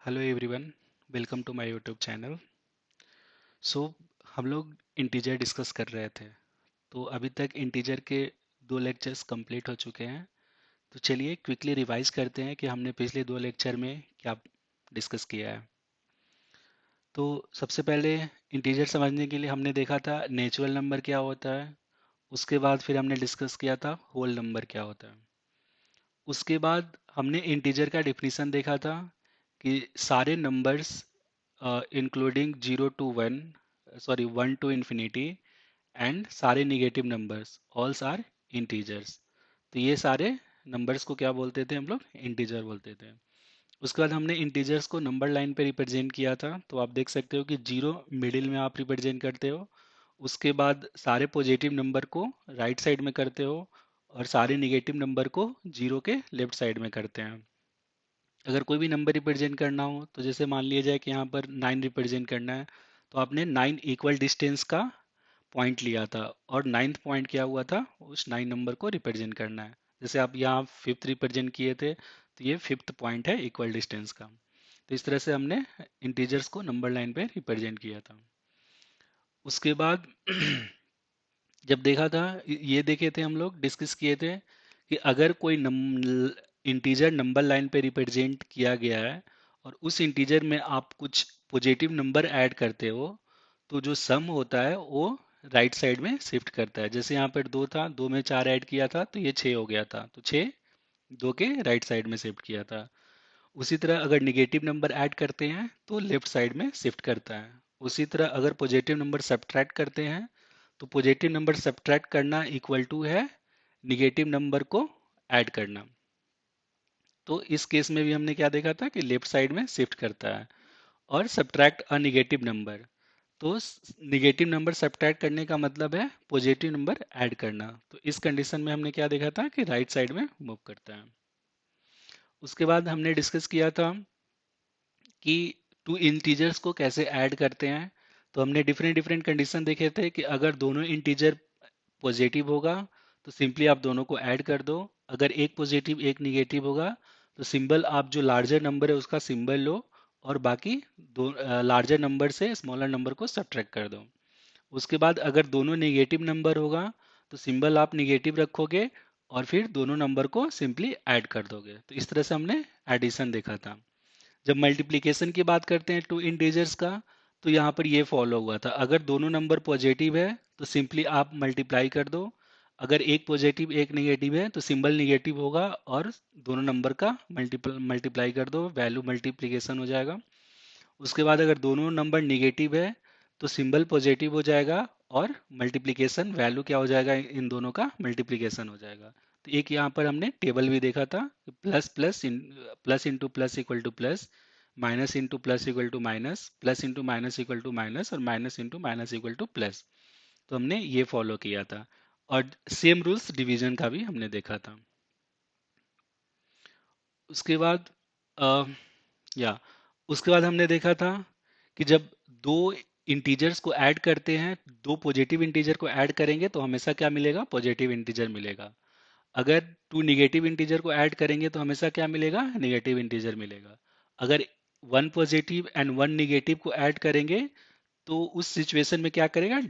Hello everyone, welcome to my YouTube channel. So हम लोग integer discuss कर रहे थे। तो अभी तक इंटीजर के दो लेक्चर्स कंप्लीट हो चुके हैं। तो चलिए क्विकली रिवाइज करते हैं कि हमने पिछले दो लेक्चर में क्या डिस्कस किया है। तो सबसे पहले इंटीजर समझने के लिए हमने देखा था नेचुरल नंबर क्या होता है। उसके बाद फिर हमने डिस्कस किया था होल नंबर क्या होता है। उसके बाद हमने इंटीजर का डिफिनीशन देखा था कि सारे numbers including 0 to 1, sorry 1 to infinity, and सारे निगेटिव नंबर्स ऑल्स आर इंटीजर्स। तो ये सारे नंबर्स को क्या बोलते थे हम लोग? इंटीजर बोलते थे। उसके बाद हमने इंटीजर्स को नंबर लाइन पे रिप्रेजेंट किया था। तो आप देख सकते हो कि जीरो मिडिल में आप रिप्रेजेंट करते हो। उसके बाद सारे पॉजिटिव नंबर को राइट साइड में करते हो और सारे निगेटिव नंबर को जीरो के लेफ्ट साइड में करते हैं। अगर कोई भी नंबर रिप्रेजेंट करना हो तो जैसे मान लिया जाए कि यहाँ पर 9 रिप्रेजेंट करना है, तो आपने 9 इक्वल डिस्टेंस का पॉइंट लिया था और नाइन्थ पॉइंट क्या हुआ था? उस 9 नंबर को रिप्रेजेंट करना है। जैसे आप यहाँ फिफ्थ रिप्रेजेंट किए थे, तो ये फिफ्थ पॉइंट है इक्वल डिस्टेंस का। तो इस तरह से हमने इंटीजर्स को नंबर लाइन पे रिप्रेजेंट किया था। उसके बाद जब देखा था, ये देखे थे हम लोग, डिस्कस किए थे कि अगर कोई इंटीजर नंबर लाइन पे रिप्रेजेंट किया गया है और उस इंटीजर में आप कुछ पॉजिटिव नंबर ऐड करते हो, तो जो सम होता है वो राइट साइड में शिफ्ट करता है। जैसे यहाँ पर दो था, दो में चार ऐड किया था तो ये छः हो गया था, तो छः दो के राइट साइड में शिफ्ट किया था। उसी तरह अगर निगेटिव नंबर ऐड करते हैं तो लेफ्ट साइड में शिफ्ट करता है। उसी तरह अगर पॉजिटिव नंबर सब्ट्रैक्ट करते हैं तो पॉजिटिव नंबर सब्ट्रैक्ट करना इक्वल टू है निगेटिव नंबर को ऐड करना। तो इस केस में भी हमने क्या देखा था कि लेफ्ट साइड में शिफ्ट करता है। और सब्ट्रैक्ट अ निगेटिव नंबर, तो निगेटिव नंबर सब्ट्रैक्ट करने का मतलब है पॉजिटिव नंबर ऐड करना। तो इस कंडीशन में हमने क्या देखा था कि राइट साइड में मूव करता है। उसके बाद हमने डिस्कस किया था कि टू इंटीजर्स को कैसे ऐड करते हैं। तो हमने डिफरेंट डिफरेंट कंडीशन देखे थे कि अगर दोनों इंटीजर पॉजिटिव होगा तो सिंपली आप दोनों को ऐड कर दो। अगर एक पॉजिटिव एक निगेटिव होगा तो सिंबल आप जो लार्जर नंबर है उसका सिंबल लो और बाकी दो लार्जर नंबर से स्मॉलर नंबर को सब्ट्रैक्ट कर दो। उसके बाद अगर दोनों नेगेटिव नंबर होगा तो सिंबल आप निगेटिव रखोगे और फिर दोनों नंबर को सिंपली ऐड कर दोगे। तो इस तरह से हमने एडिशन देखा था। जब मल्टीप्लिकेशन की बात करते हैं टू इंटीजर्स का, तो यहाँ पर ये फॉलो हुआ था, अगर दोनों नंबर पॉजिटिव है तो सिंपली आप मल्टीप्लाई कर दो। अगर एक पॉजिटिव एक नेगेटिव है तो सिंबल निगेटिव होगा और दोनों नंबर का मल्टीप्लाई कर दो, वैल्यू मल्टीप्लिकेशन हो जाएगा। उसके बाद अगर दोनों नंबर निगेटिव है तो सिंबल पॉजिटिव हो जाएगा और मल्टीप्लिकेशन वैल्यू क्या हो जाएगा? इन दोनों का मल्टीप्लिकेशन हो जाएगा। तो एक यहाँ पर हमने टेबल भी देखा था, plus plus plus into plus equal to plus, minus into plus equal to minus, plus into minus equal to minus और minus into minus equal to plus. तो हमने ये फॉलो किया था। और सेम रूल्स डिवीजन का भी हमने देखा था। उसके बाद अ, या उसके बाद हमने देखा था कि जब दो इंटीजर्स को ऐड करते हैं, दो पॉजिटिव इंटीजर को ऐड करेंगे तो हमेशा क्या मिलेगा? पॉजिटिव इंटीजर मिलेगा। अगर टू निगेटिव इंटीजर को ऐड करेंगे तो हमेशा क्या मिलेगा? निगेटिव इंटीजर मिलेगा। अगर one positive and one negative को ऐड करेंगे तो उस सिचुएशन में क्या करेगा?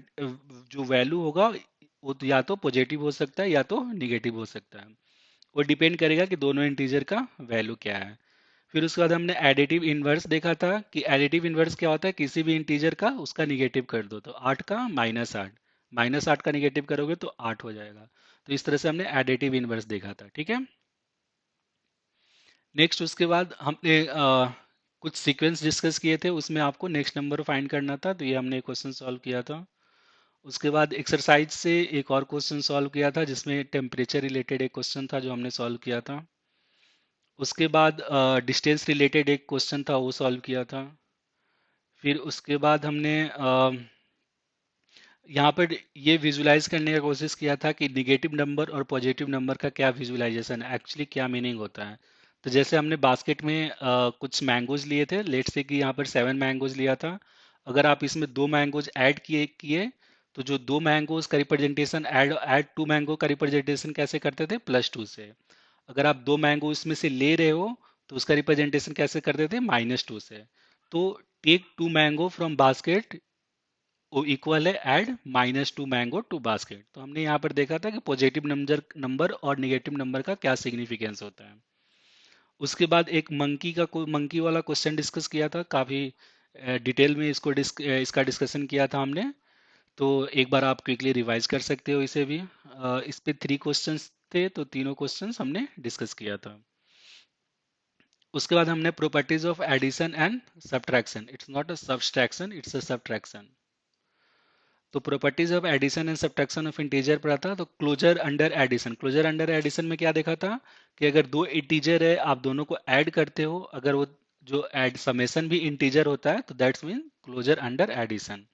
जो वैल्यू होगा वो तो या तो पॉजिटिव हो सकता है या तो निगेटिव हो सकता है। वो डिपेंड करेगा कि दोनों इंटीजर का वैल्यू क्या है। फिर उसके बाद हमने एडिटिव इनवर्स देखा था कि एडिटिव इनवर्स क्या होता है? किसी भी इंटीजर का उसका निगेटिव कर दो। तो 8 का माइनस 8, माइनस 8 का निगेटिव करोगे तो 8 हो जाएगा। तो इस तरह से हमने एडिटिव इनवर्स देखा था। ठीक है। नेक्स्ट उसके बाद हमने कुछ सीक्वेंस डिस्कस किए थे, उसमें आपको नेक्स्ट नंबर फाइंड करना था, तो ये हमने क्वेश्चन सॉल्व किया था। उसके बाद एक्सरसाइज से एक और क्वेश्चन सॉल्व किया था जिसमें टेम्परेचर रिलेटेड एक क्वेश्चन था जो हमने सॉल्व किया था। उसके बाद डिस्टेंस रिलेटेड एक क्वेश्चन था वो सॉल्व किया था। फिर उसके बाद हमने यहाँ पर ये विजुलाइज करने का कोशिश किया था कि निगेटिव नंबर और पॉजिटिव नंबर का क्या विजुलाइजेशन है, एक्चुअली क्या मीनिंग होता है। तो जैसे हमने बास्केट में कुछ मैंगोज लिए थे, लेट से कि यहाँ पर 7 मैंगोज लिया था। अगर आप इसमें दो मैंगोज ऐड किए किए तो जो दो मैंगोज का representation add add two mango का रिप्रेजेंटेशन कैसे करते थे? +2 से। अगर आप दो मैंगो इसमें से ले रहे हो तो उसका रिप्रेजेंटेशन कैसे करते थे, -2 से। तो टेक 2 मैंगो फ्रॉम बास्केट वो इक्वल है ऐड -2 मैंगो टू बास्केट। तो हमने यहाँ पर देखा था कि पॉजिटिव नंबर नंबर और निगेटिव नंबर का क्या सिग्निफिकेंस होता है। उसके बाद एक मंकी वाला क्वेश्चन डिस्कस किया था, काफी डिटेल में इसका डिस्कशन किया था हमने। तो एक बार आप क्विकली रिवाइज कर सकते हो इसे भी। इस पे 3 क्वेश्चंस थे, तो तीनों क्वेश्चंस हमने डिस्कस किया था। उसके बाद हमने properties of addition and subtraction, it's not a subtraction, it's a subtraction. तो properties of addition and subtraction of integer पढ़ा था। तो क्लोजर अंडर एडिशन में क्या देखा था कि अगर दो इंटीजर है, आप दोनों को ऐड करते हो, अगर वो जो ऐड समेशन भी इंटीजर होता है, तो that's mean closure under addition.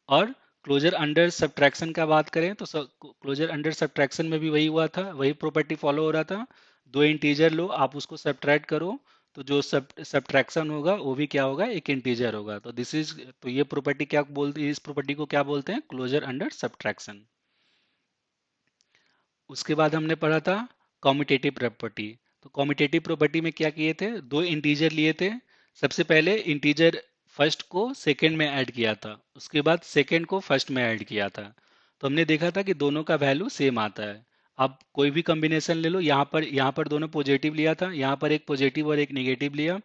और क्लोजर अंडर सब्ट्रैक्शन का बात करें तो क्लोजर अंडर सब्ट्रैक्शन में भी वही हुआ था, वही प्रॉपर्टी फॉलो हो रहा था। दो इंटीजर लो, आप उसको सब्ट्रैक्ट करो, तो जो सब्ट्रैक्शन होगा वो भी क्या होगा, एक इंटीजर होगा। तो ये प्रॉपर्टी क्या बोलती है, इस प्रॉपर्टी को क्या बोलते हैं, क्लोजर अंडर सब्ट्रैक्शन। उसके बाद हमने पढ़ा था कॉम्यूटेटिव प्रॉपर्टी। तो कॉम्यूटेटिव प्रॉपर्टी में क्या किए थे, दो इंटीजर लिए थे। सबसे पहले इंटीजर फर्स्ट को सेकंड में ऐड किया था, उसके बाद सेकंड को फर्स्ट में ऐड किया था। तो हमने देखा था कि दोनों का वैल्यू सेम आता है। आप कोई भी कॉम्बिनेशन ले लो, यहाँ पर दोनों पॉजिटिव लिया था, यहाँ पर एक पॉजिटिव और एक नेगेटिव लिया।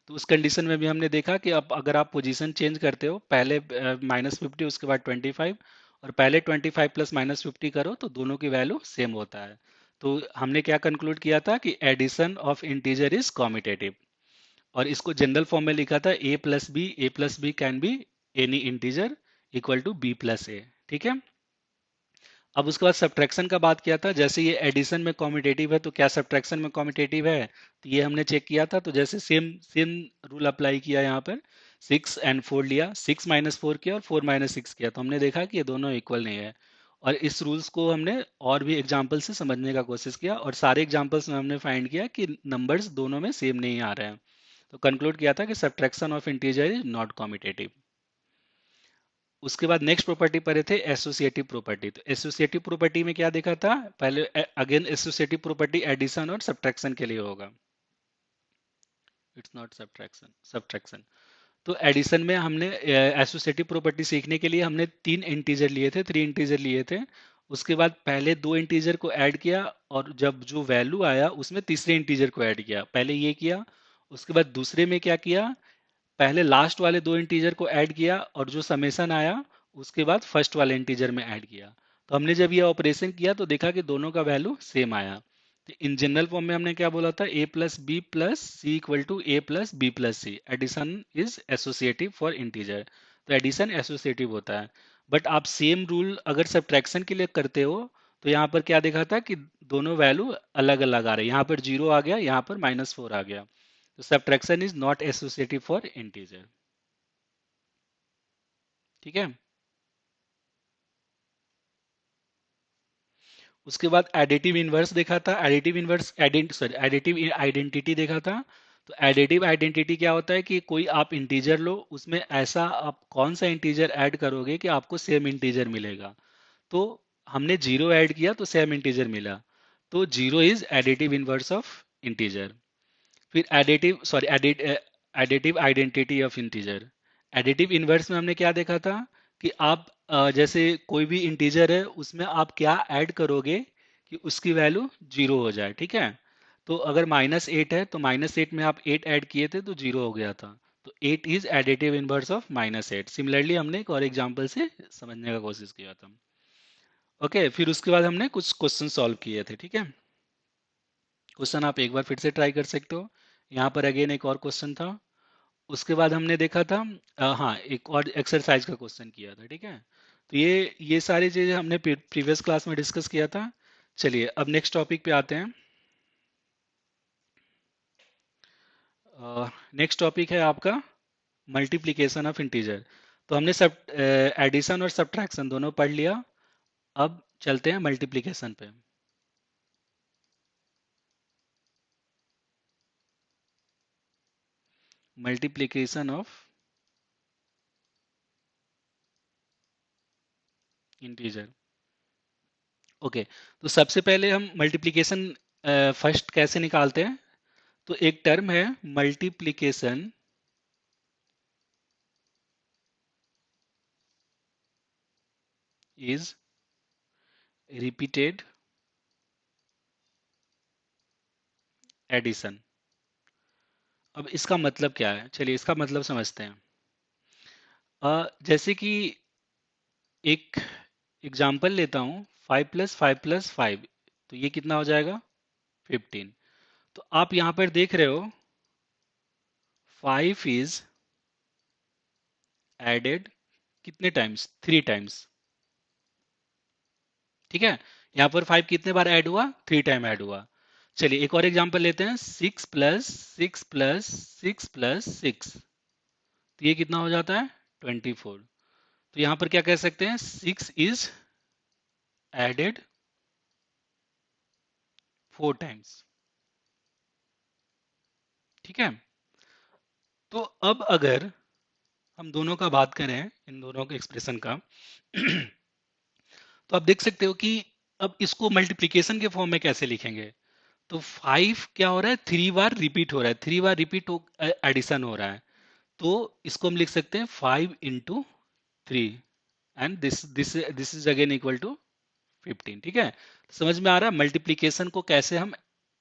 तो उस कंडीशन में भी हमने देखा कि अब अगर आप पोजीशन चेंज करते हो, पहले -50 उसके बाद 25, और पहले 25 प्लस -50 करो, तो दोनों की वैल्यू सेम होता है। तो हमने क्या कंक्लूड किया था कि addition of integer is commutative. और इसको जनरल फॉर्म में लिखा था A plus B can be any integer equal to B plus A. ठीक है। अब उसके बाद सब्ट्रैक्शन का बात किया था, जैसे ये एडिशन में कॉम्यूटेटिव है, तो क्या सब्ट्रैक्शन में कॉम्यूटेटिव है, तो ये हमने चेक किया था। तो जैसे सेम सेम रूल अप्लाई किया यहाँ पर, 6 और 4 लिया, 6 - 4 किया और 4 - 6 किया, तो हमने देखा कि ये दोनों इक्वल नहीं है। और इस रूल्स को हमने और भी एग्जाम्पल से समझने का कोशिश किया, और सारे एग्जाम्पल्स में हमने फाइंड किया कि नंबर्स दोनों में सेम नहीं आ रहे हैं। तो कंक्लूड किया था कि subtraction of integer is not commutative. उसके बाद नेक्स्ट प्रॉपर्टी पढ़े थे एसोसिएटिव प्रॉपर्टी। तो एसोसिएटिव प्रॉपर्टी में क्या देखा था, पहले अगेन एसोसिएटिव प्रॉपर्टी एडिशन और सब्ट्रैक्शन के लिए होगा, इट्स नॉट सब्ट्रैक्शन, सब्ट्रैक्शन। तो एडिशन में हमने एसोसिएटिव प्रॉपर्टी सीखने के लिए हमने 3 इंटीजर लिए थे। उसके बाद पहले 2 इंटीजर को ऐड किया, और जब जो वैल्यू आया उसमें तीसरे इंटीजर को ऐड किया, पहले ये किया। उसके बाद दूसरे में क्या किया, पहले लास्ट वाले 2 इंटीजर को ऐड किया, और जो समेशन आया उसके बाद फर्स्ट वाले इंटीजर में ऐड किया। तो हमने जब ये ऑपरेशन किया तो देखा कि दोनों का वैल्यू सेम आया। तो इन जनरल फॉर्म में हमने क्या बोला था, A plus B plus C equal to A plus B plus C, addition is associative for integer. तो एडिशन एसोसिएटिव होता है। बट आप सेम रूल अगर सब्ट्रैक्शन के लिए करते हो, तो यहाँ पर क्या देखा था कि दोनों वैल्यू अलग अलग आ रहे हैं, यहाँ पर 0 आ गया, यहाँ पर -4 आ गया। तो subtraction is not associative for integer. ठीक है। उसके बाद एडिटिव इनवर्स देखा था, एडिटिव आइडेंटिटी देखा था। तो एडिटिव आइडेंटिटी क्या होता है कि कोई आप इंटीजर लो, उसमें ऐसा आप कौन सा इंटीजर ऐड करोगे कि आपको सेम इंटीजर मिलेगा। तो हमने 0 ऐड किया तो सेम इंटीजर मिला। तो 0 is additive inverse of integer. फिर additive identity of integer. Additive inverse में हमने क्या देखा था कि आप जैसे कोई भी इंटीजर है, उसमें आप क्या ऐड करोगे कि उसकी वैल्यू 0 हो जाए। ठीक है। तो अगर -8 है, तो -8 में आप 8 ऐड किए थे तो 0 हो गया था। तो 8 is additive inverse of -8। Similarly हमने एक और एग्जांपल से समझने का कोशिश किया था। ओके, फिर उसके बाद हमने कुछ क्वेश्चन सॉल्व किए थे। ठीक है। क्वेश्चन आप एक बार फिर से ट्राई कर सकते हो। यहाँ पर अगेन एक और क्वेश्चन था। उसके बाद हमने देखा था, हाँ, एक और एक्सरसाइज का क्वेश्चन किया था। ठीक है। तो ये सारी चीजें हमने प्रीवियस क्लास में डिस्कस किया था। चलिए अब नेक्स्ट टॉपिक पे आते हैं। नेक्स्ट टॉपिक है आपका मल्टीप्लिकेशन ऑफ इंटीजर। तो हमने सब एडिशन और सब्ट्रैक्शन दोनों पढ़ लिया। अब चलते हैं मल्टीप्लिकेशन पे। Multiplication of integer. ओके। तो सबसे पहले हम मल्टीप्लिकेशन फर्स्ट कैसे निकालते हैं। तो एक टर्म है मल्टीप्लिकेशन इज रिपीटेड एडिशन। अब इसका मतलब क्या है, चलिए इसका मतलब समझते हैं। जैसे कि एक एग्जाम्पल लेता हूं, 5 + 5 + 5, तो ये कितना हो जाएगा 15। तो आप यहां पर देख रहे हो 5 इज एडेड कितने टाइम्स, 3 टाइम्स। ठीक है, यहां पर 5 कितने बार ऐड हुआ, 3 टाइम ऐड हुआ। चलिए एक और एग्जांपल लेते हैं, 6 + 6 + 6 + 6, तो ये कितना हो जाता है 24। तो यहां पर क्या कह सकते हैं, 6 इज एडेड 4 टाइम्स। ठीक है, तो अब अगर हम दोनों का बात करें, इन दोनों के एक्सप्रेशन का, तो आप देख सकते हो कि अब इसको मल्टीप्लिकेशन के फॉर्म में कैसे लिखेंगे। तो 5 क्या हो रहा है, 3 बार रिपीट हो रहा है, 3 बार रिपीट एडिशन हो रहा है। तो इसको हम लिख सकते हैं 5 × 3, and this is again equal to 15। ठीक है, समझ में आ रहा है मल्टीप्लिकेशन को कैसे हम,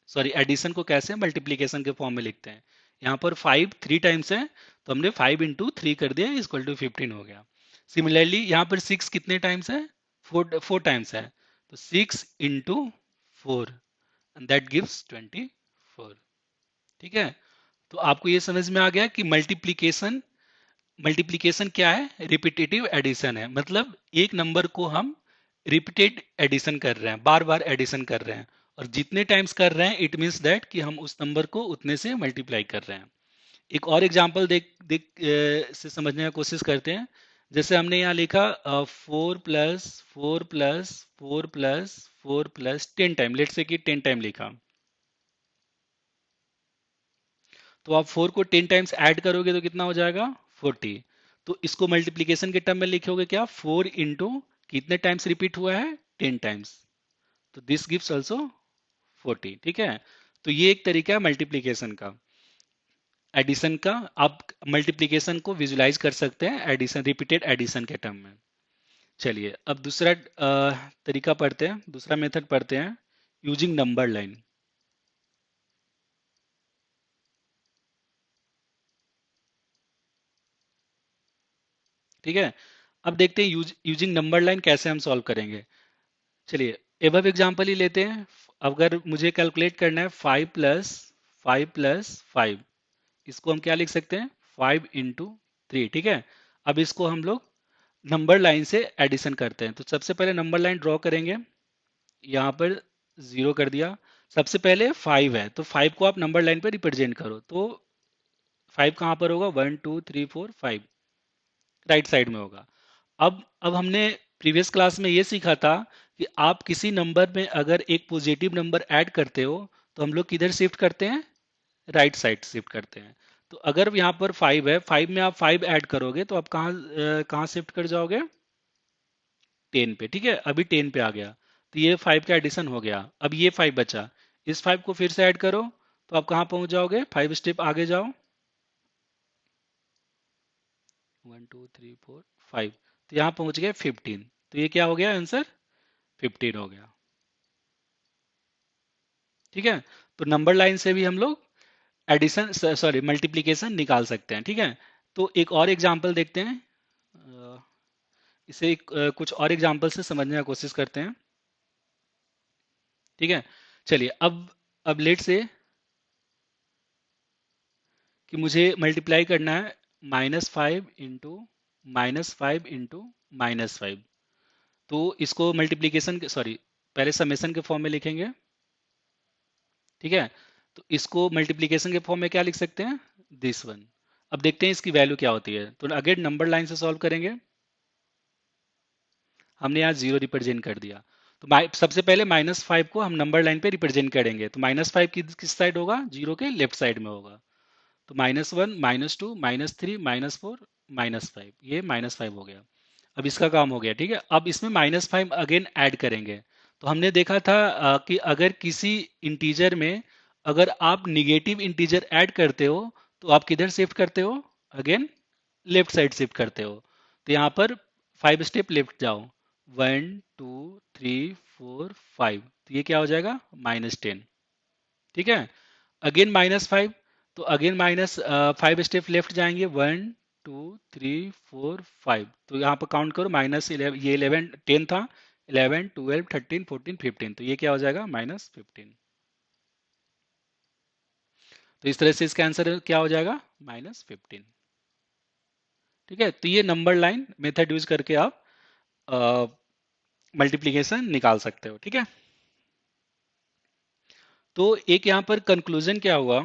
सॉरी एडिशन को कैसे मल्टीप्लिकेशन के फॉर्म में लिखते हैं। यहाँ पर 5 3 टाइम्स है, तो हमने 5 × 3 कर दिया, इक्वल टू 15 हो गया। सिमिलरली यहाँ पर 6 कितने टाइम्स है, 4 टाइम्स है, तो 6 × 4, एंड दैट गिव्स 24। ठीक है, तो आपको ये समझ में आ गया कि मल्टीप्लिकेशन, मल्टीप्लिकेशन क्या है, रिपीटेटिव एडिशन है। मतलब एक नंबर को हम रिपीटेड एडिशन कर रहे हैं, बार बार एडिशन कर रहे हैं, और जितने टाइम्स कर रहे हैं इट मीन्स दैट कि हम उस नंबर को उतने से मल्टीप्लाई कर रहे हैं। एक और एग्जांपल देख देख से समझने की कोशिश करते हैं। जैसे हमने यहाँ लिखा 4 + 4 + 4 + 4 + 10 टाइम, लेट से कि 10 टाइम लिखा। तो आप 4 को 10 टाइम्स ऐड करोगे तो कितना हो जाएगा 40। तो इसको मल्टीप्लीकेशन के टर्म में लिखोगे क्या, 4 कितने टाइम्स रिपीट हुआ है, 10 टाइम्स, तो दिस गिव्स ऑल्सो 40। ठीक है, तो ये एक तरीका है मल्टीप्लीकेशन का, एडिशन का। आप मल्टीप्लीकेशन को विजुलाइज कर सकते हैं एडिशन, रिपीटेड एडिशन के टर्म में। चलिए अब दूसरा तरीका पढ़ते हैं, दूसरा मेथड पढ़ते हैं, यूजिंग नंबर लाइन। ठीक है, अब देखते हैं यूजिंग नंबर लाइन कैसे हम सॉल्व करेंगे। चलिए एबव एग्जांपल ही लेते हैं। अगर मुझे कैलकुलेट करना है 5 + 5 + 5, इसको हम क्या लिख सकते हैं, 5 × 3। ठीक है, अब इसको हम लोग नंबर लाइन से एडिशन करते हैं। तो सबसे पहले नंबर लाइन ड्रॉ करेंगे, यहाँ पर 0 कर दिया। सबसे पहले 5 है, तो 5 को आप नंबर लाइन पर रिप्रेजेंट करो, तो 5 कहाँ पर होगा, 1 2 3 4 5, राइट साइड में होगा। अब हमने प्रीवियस क्लास में ये सीखा था कि आप किसी नंबर में अगर एक पॉजिटिव नंबर ऐड करते हो तो हम लोग किधर शिफ्ट करते हैं, राइट साइड शिफ्ट करते हैं। तो अगर यहाँ पर 5 है, 5 में आप 5 ऐड करोगे तो आप कहाँ शिफ्ट कर जाओगे, 10 पे। ठीक है, अभी 10 पे आ गया, तो ये 5 का एडिशन हो गया। अब ये 5 बचा, इस 5 को फिर से ऐड करो, तो आप कहाँ पहुंच जाओगे, 5 स्टेप आगे जाओ, 1 2 3 4 5, तो यहाँ पहुंच गए 15। तो ये क्या हो गया आंसर, 15 हो गया। ठीक है, तो नंबर लाइन से भी हम लोग एडिशन, सॉरी मल्टीप्लिकेशन निकाल सकते हैं। ठीक है, तो एक और एग्जांपल देखते हैं। अ, इसे कुछ और एग्जांपल से समझने की कोशिश करते हैं। ठीक है, चलिए अब लेट से कि मुझे मल्टीप्लाई करना है -5 × -5 × -5। तो इसको मल्टीप्लिकेशन के, सॉरी पहले समेशन के फॉर्म में लिखेंगे। ठीक है, तो इसको मल्टीप्लिकेशन के फॉर्म में क्या लिख सकते हैं, दिस वन। अब देखते हैं इसकी वैल्यू क्या होती है। तो अगेन नंबर लाइन से सॉल्व करेंगे, हमने यहाँ 0 रिप्रेजेंट कर दिया। तो सबसे पहले -5 को हम नंबर लाइन पे रिप्रेजेंट करेंगे, तो -5 किस साइड होगा, 0 के लेफ्ट साइड में होगा। तो -1 -2 -3 -4 -5, ये -5 हो गया। अब इसका काम हो गया। ठीक है, अब इसमें -5 अगेन ऐड करेंगे। तो हमने देखा था कि अगर किसी इंटीजर में अगर आप निगेटिव इंटीजर ऐड करते हो तो आप किधर शिफ्ट करते हो? अगेन लेफ्ट साइड शिफ्ट करते हो। तो यहाँ पर 5 स्टेप लेफ्ट जाओ, 1 2 3 4 5, तो ये क्या हो जाएगा? -10। ठीक है, अगेन -5, तो अगेन -5 स्टेप लेफ्ट जाएंगे, 1 2 3 4 5, तो यहाँ पर काउंट करो, -11, ये 11 10 था, 11 12 13 14 15, तो ये क्या हो जाएगा? -15। तो इस तरह से इसका आंसर क्या हो जाएगा? -15। ठीक है, तो ये नंबर लाइन मेथड यूज करके आप मल्टीप्लीकेशन निकाल सकते हो। ठीक है, तो एक यहाँ पर कंक्लूजन क्या हुआ?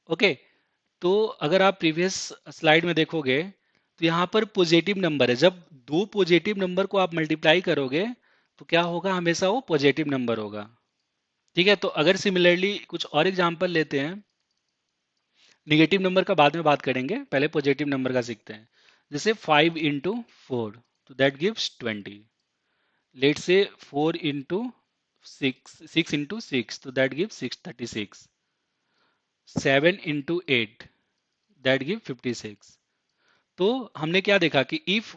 ओके, तो अगर आप प्रीवियस स्लाइड में देखोगे तो यहाँ पर पॉजिटिव नंबर है। जब दो पॉजिटिव नंबर को आप मल्टीप्लाई करोगे तो क्या होगा? हमेशा वो पॉजिटिव नंबर होगा। ठीक है, तो अगर सिमिलरली कुछ और एग्जांपल लेते हैं, निगेटिव नंबर का बाद में बात करेंगे, पहले पॉजिटिव नंबर का सीखते हैं। जैसे 5 × 4, तो दैट गिव्स 20। लेट से 4 × 6, 6 × 6, तो दैट गिव्स 636। 7 × 8, that give 56। तो हमने क्या देखा कि if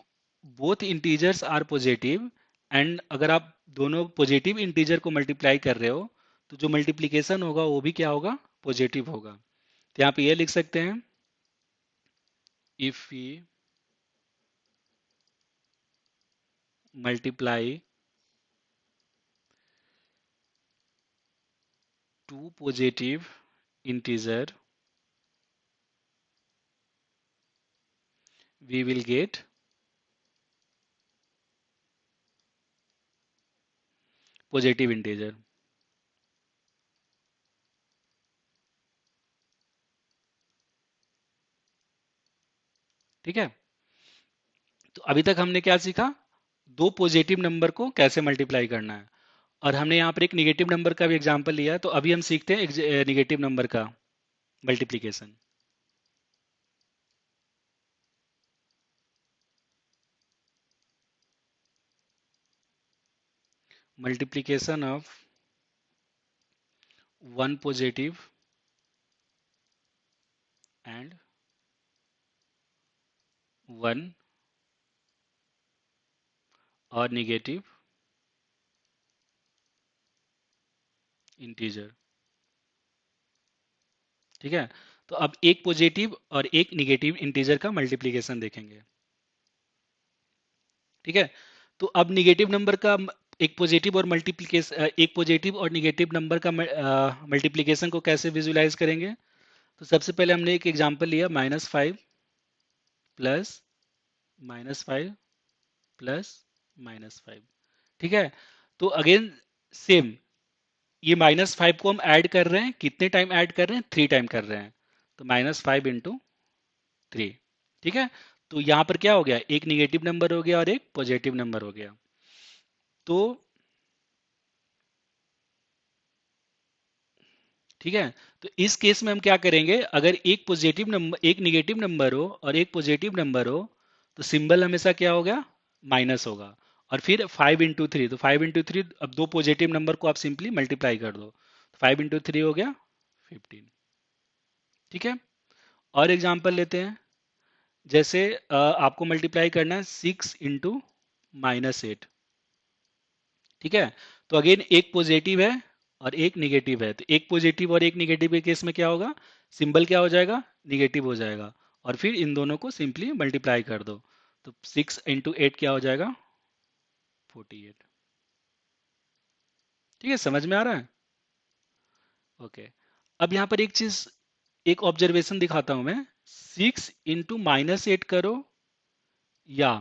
both integers are positive, and अगर आप दोनों पॉजिटिव इंटीजर को मल्टीप्लाई कर रहे हो तो जो मल्टीप्लिकेशन होगा वो भी क्या होगा? पॉजिटिव होगा। तो यहाँ पे ये लिख सकते हैं, if we multiply two positive integer we will get positive integer. ठीक है, तो अभी तक हमने क्या सीखा? दो पॉजिटिव नंबर को कैसे मल्टीप्लाई करना है, और हमने यहाँ पर एक निगेटिव नंबर का भी एग्जांपल लिया है। तो अभी हम सीखते हैं निगेटिव नंबर का multiplication. Multiplication of one positive and one और निगेटिव इंटीजर। ठीक है, तो अब एक पॉजिटिव और एक निगेटिव इंटीजर का मल्टीप्लिकेशन देखेंगे। ठीक है, तो अब निगेटिव नंबर का एक पॉजिटिव और मल्टीप्लिकेशन, एक पॉजिटिव और निगेटिव नंबर का मल्टीप्लिकेशन को कैसे विजुलाइज करेंगे? तो सबसे पहले हमने एक एग्जांपल लिया, -5 प्लस -5 प्लस -5। ठीक है, तो अगेन सेम, ये -5 को हम ऐड कर रहे हैं, कितने टाइम ऐड कर रहे हैं? 3 टाइम कर रहे हैं, तो -5 × 3। ठीक है, तो यहां पर क्या हो गया? एक निगेटिव नंबर हो गया और एक पॉजिटिव नंबर हो गया। तो ठीक है, तो इस केस में हम क्या करेंगे? अगर एक पॉजिटिव नंबर, एक निगेटिव नंबर हो और एक पॉजिटिव नंबर हो, तो सिंबल हमेशा क्या होगा? माइनस होगा। और फिर 5 × 3, तो 5 × 3, अब दो पॉजिटिव नंबर को आप सिंपली मल्टीप्लाई कर दो, 5 × 3 हो गया 15। ठीक है, और एग्जांपल लेते हैं। जैसे आपको मल्टीप्लाई करना है 6 × -8। ठीक है, तो अगेन एक पॉजिटिव है और एक निगेटिव है, तो एक पॉजिटिव और एक निगेटिव के केस में क्या होगा? सिंबल क्या हो जाएगा? निगेटिव हो जाएगा। और फिर इन दोनों को सिंपली मल्टीप्लाई कर दो, तो 6 × 8 क्या हो जाएगा? 48। ठीक है, समझ में आ रहा है? ओके, अब यहाँ पर एक चीज, एक ऑब्जर्वेशन दिखाता हूं मैं। 6 × -8 करो या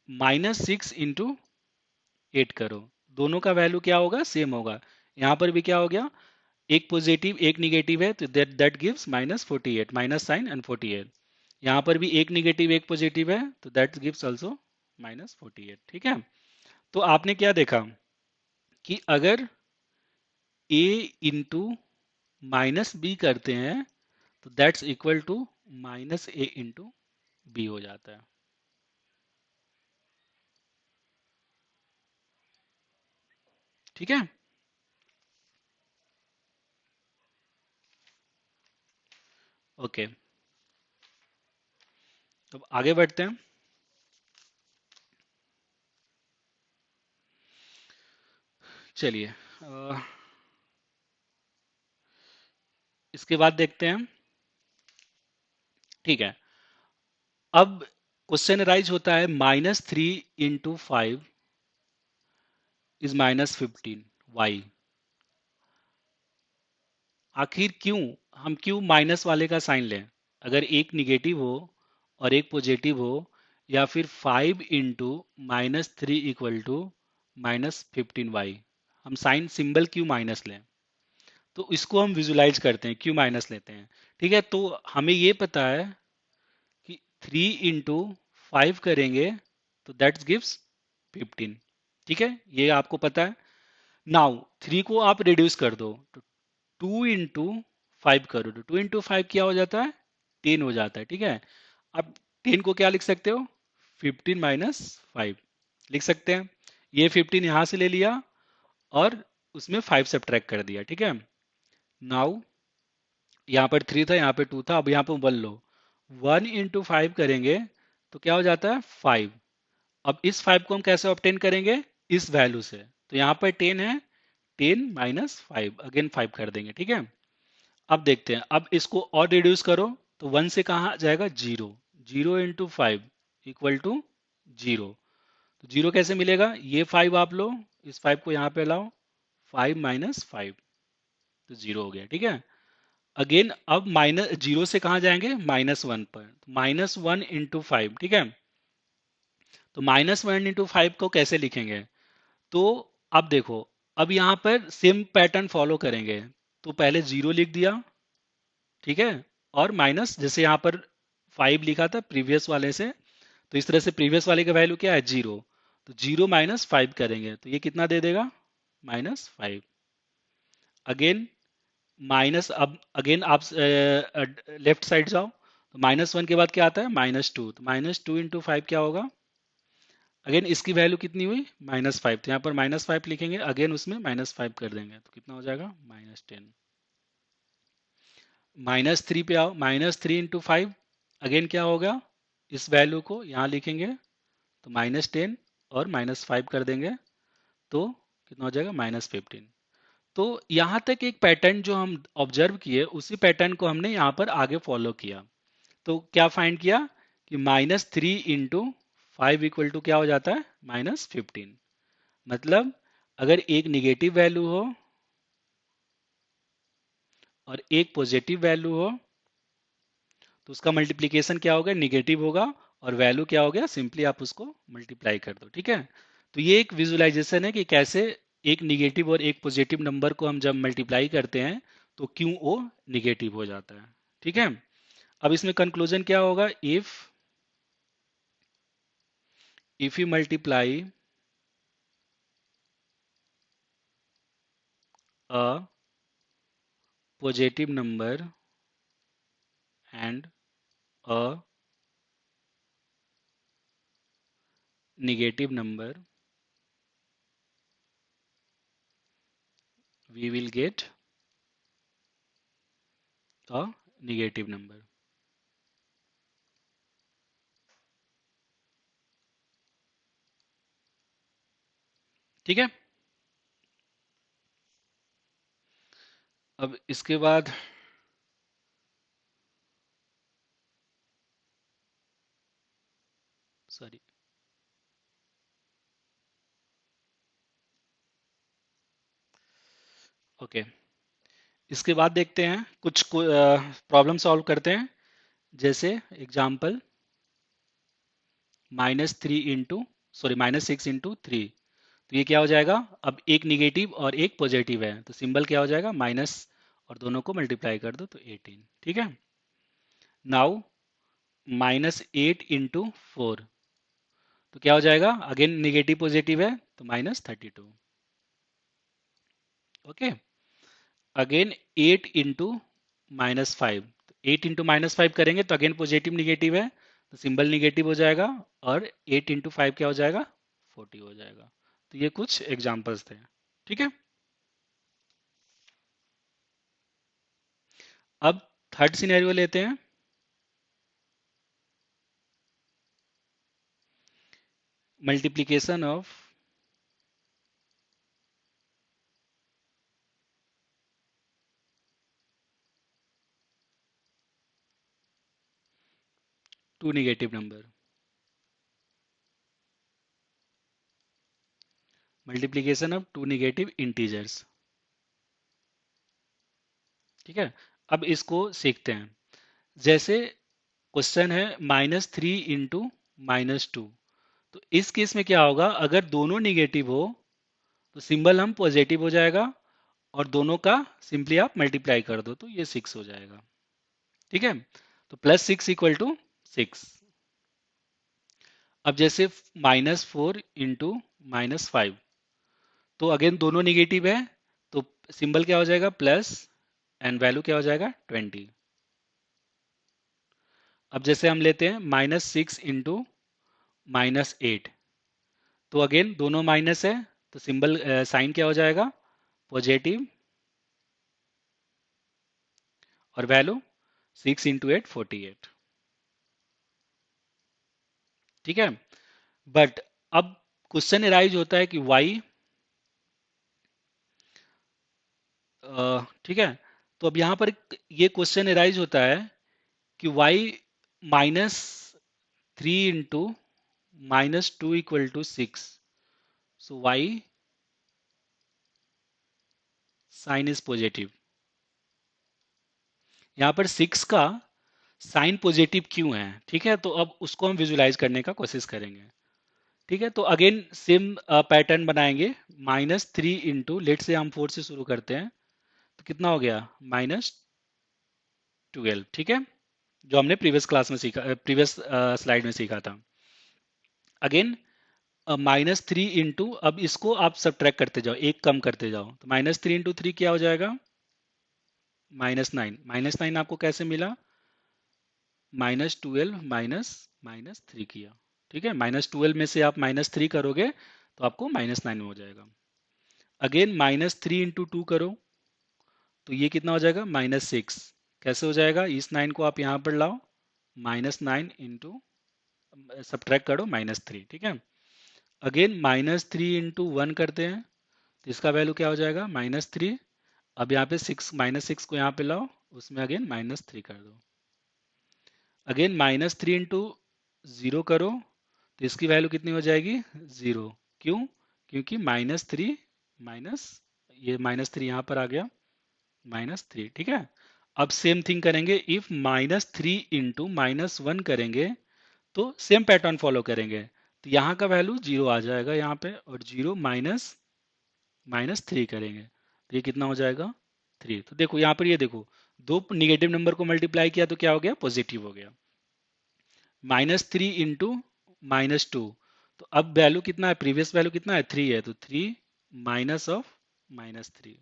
-6 × 8 करो, दोनों का वैल्यू क्या होगा? सेम होगा। यहाँ पर भी क्या हो गया? एक पॉजिटिव एक निगेटिव है, तो that that gives -48, minus sign and 48। यहाँ पर भी एक निगेटिव एक पॉजिटिव है, तो दैट गिव्स ऑल्सो -48। ठीक है, तो आपने क्या देखा कि अगर a इंटू -b करते हैं तो that's equal to -a into B हो जाता है। ठीक है। ओके, तो आगे बढ़ते हैं। चलिए, इसके बाद देखते हैं। ठीक है, अब क्वेश्चन राइज होता है -3 × 5 इज -15 y। आखिर क्यों, हम क्यों माइनस वाले का साइन लें? अगर एक निगेटिव हो और एक पॉजिटिव हो, या फिर 5 × -3 = -15y, हम साइन सिंबल क्यों माइनस लें? तो इसको हम विजुलाइज करते हैं क्यों माइनस लेते हैं। ठीक है, तो हमें ये पता है कि 3 × 5 करेंगे तो दैट गिव्स 15। ठीक है, ये आपको पता है। नाउ 3 को आप रिड्यूस कर दो तो 2 × 5 करो तो 2 × 5 क्या हो जाता है? 10 हो जाता है। ठीक है, अब 10 को क्या लिख सकते हो? 15 - 5 लिख सकते हैं। ये 15 यहां से ले लिया और उसमें 5 सब्ट्रैक्ट कर दिया। ठीक है, नाउ यहाँ पर 3 था, यहाँ पे 2 था, अब यहाँ पे 1 लो। 1 × 5 करेंगे तो क्या हो जाता है? 5। अब इस 5 को हम कैसे ऑब्टेन करेंगे? इस वैल्यू से। तो यहाँ पर 10 है, 10 - 5 अगेन 5 कर देंगे। ठीक है, अब देखते हैं, अब इसको और रिड्यूस करो तो 1 से कहाँ जाएगा? 0। 0 × 5 = 0। तो 0 कैसे मिलेगा? ये 5 आप लो, इस 5 को यहाँ पे लाओ, 5 - 5 तो 0 हो गया। ठीक है, अगेन अब माइनस 0 से कहाँ जाएंगे? -1 पर। -1 × 5। ठीक है, तो -1 × 5 को कैसे लिखेंगे? तो अब देखो, अब यहाँ पर सेम पैटर्न फॉलो करेंगे। तो पहले 0 लिख दिया, ठीक है, और माइनस, जैसे यहाँ पर 5 लिखा था प्रीवियस वाले से, तो इस तरह से प्रीवियस वाले का वैल्यू क्या है? 0। तो 0 - 5 करेंगे तो ये कितना दे देगा? -5। अगेन माइनस, अब अगेन आप लेफ्ट साइड जाओ तो -1 के बाद क्या आता है? -2। तो -2 × 5 क्या होगा? अगेन इसकी वैल्यू कितनी हुई? -5। तो यहाँ पर -5 लिखेंगे, अगेन उसमें -5 कर देंगे तो कितना हो जाएगा? -10। -3 पे आओ, -3 × 5 अगेन क्या होगा? इस वैल्यू को यहाँ लिखेंगे तो -10 और -5 कर देंगे तो कितना हो जाएगा? -15। तो यहाँ तक एक पैटर्न जो हम ऑब्जर्व किए, उसी पैटर्न को हमने यहाँ पर आगे फॉलो किया। तो क्या फाइंड किया कि -3 × 5 = क्या हो जाता है? -15। मतलब अगर एक निगेटिव वैल्यू हो और एक पॉजिटिव वैल्यू हो तो उसका मल्टीप्लिकेशन क्या होगा? निगेटिव होगा, और वैल्यू क्या हो गया? सिंपली आप उसको मल्टीप्लाई कर दो। ठीक है, तो ये एक विजुअलाइजेशन है कि कैसे एक निगेटिव और एक पॉजिटिव नंबर को हम जब मल्टीप्लाई करते हैं तो क्यों वो निगेटिव हो जाता है। ठीक है, अब इसमें कंक्लूजन क्या होगा? If you multiply a positive number and a negative number, we will get a negative number। ठीक है, अब इसके बाद सॉरी, ओके, इसके बाद देखते हैं कुछ प्रॉब्लम सॉल्व करते हैं। जैसे एग्जाम्पल -6 × 3, तो ये क्या हो जाएगा? अब एक निगेटिव और एक पॉजिटिव है तो सिंबल क्या हो जाएगा? माइनस, और दोनों को मल्टीप्लाई कर दो तो 18। ठीक है, नाउ -8 × 4, तो क्या हो जाएगा? अगेन निगेटिव पॉजिटिव है तो -32। ओके, अगेन 8 × -5, 8 × -5 करेंगे तो अगेन पॉजिटिव निगेटिव है तो सिंबल निगेटिव हो जाएगा, और 8 × 5 क्या हो जाएगा? 40 हो जाएगा। तो ये कुछ एग्जांपल्स थे। ठीक है। अब थर्ड सिनेरियो लेते हैं। Multiplication of two negative number. Multiplication of two negative integers. ठीक है। अब इसको सीखते हैं। जैसे क्वेश्चन है -3 × -2। तो इस केस में क्या होगा, अगर दोनों निगेटिव हो तो सिंबल हम पॉजिटिव हो जाएगा, और दोनों का सिंपली आप मल्टीप्लाई कर दो तो ये 6 हो जाएगा। ठीक है। तो +6 = 6। अब जैसे -4 × -5, तो अगेन दोनों निगेटिव है, तो सिंबल क्या हो जाएगा, प्लस, एंड वैल्यू क्या हो जाएगा, 20। अब जैसे हम लेते हैं -6 × -8, तो अगेन दोनों माइनस है, तो सिंबल साइन क्या हो जाएगा, पॉजिटिव, और वैल्यू 6 × 8 48। ठीक है। बट अब क्वेश्चन अराइज होता है कि वाई, ठीक है, तो अब यहाँ पर ये क्वेश्चन अराइज होता है कि why -3 × -2 = 6, so why sign is positive. यहाँ पर 6 का साइन पॉजिटिव क्यों है, ठीक है, तो अब उसको हम विजुलाइज करने का कोशिश करेंगे। ठीक है, तो अगेन सेम पैटर्न बनाएंगे। -3 लेट से हम 4 से शुरू करते हैं, तो कितना हो गया, -12। ठीक है, जो हमने प्रीवियस क्लास में सीखा, प्रीवियस स्लाइड में सीखा था। अगेन -3 अब इसको आप सब्ट्रैक्ट करते जाओ, एक कम करते जाओ, तो -3 × 3 क्या हो जाएगा, -9। -9 आपको कैसे मिला, -12 -3 किया। ठीक है, -12 में से आप -3 करोगे तो आपको -9 हो जाएगा। अगेन -3 × 2 करो, तो ये कितना हो जाएगा, -6। कैसे हो जाएगा, इस 9 को आप यहाँ पर लाओ, -9 इंटू, सब्ट्रैक्ट करो -3। ठीक है। अगेन -3 × 1 करते हैं, तो इसका वैल्यू क्या हो जाएगा, -3। अब यहाँ पे -6 को यहाँ पे लाओ, उसमें अगेन -3 कर दो। अगेन -3 × 0 करो, तो इसकी वैल्यू कितनी हो जाएगी, 0। क्यों, क्योंकि -3 माइनस, ये -3 यहाँ पर आ गया, -3। ठीक है। अब सेम थिंग करेंगे, इफ -3 × -1 करेंगे तो सेम पैटर्न फॉलो करेंगे, तो यहाँ का वैल्यू 0 आ जाएगा यहाँ पे, और 0 -3 करेंगे तो ये कितना हो जाएगा, 3। तो देखो यहाँ पर, ये देखो, दो निगेटिव नंबर को मल्टीप्लाई किया तो क्या हो गया, पॉजिटिव हो गया। -3 × -2, तो अब वैल्यू कितना है, प्रीवियस वैल्यू कितना है, 3 है, तो 3 माइनस ऑफ -3,